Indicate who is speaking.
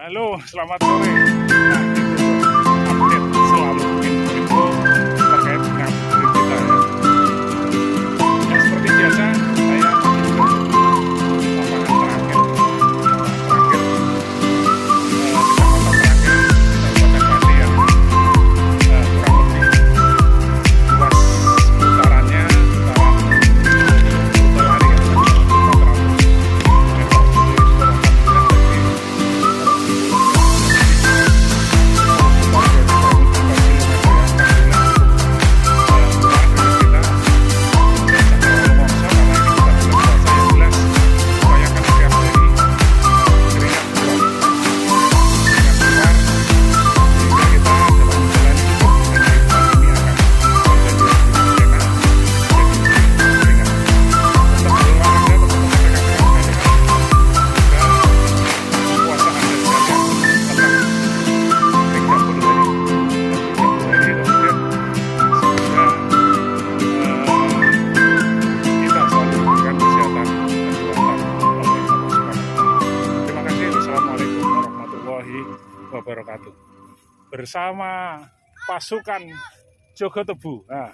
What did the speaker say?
Speaker 1: Halo, selamat sore. Nah, itu update selalu info terkait dengan kulit kita ya. Ya seperti biasa, saya menunjukkan lapangan terakhir. Kecamatan terakhir, Kabupaten Pati yang kurang lebih luas putarannya, putaran lari ya, 400 meter. Jadi sudah alhamdulillah wabarakatuh. Bersama pasukan Jogo Tebu. Nah,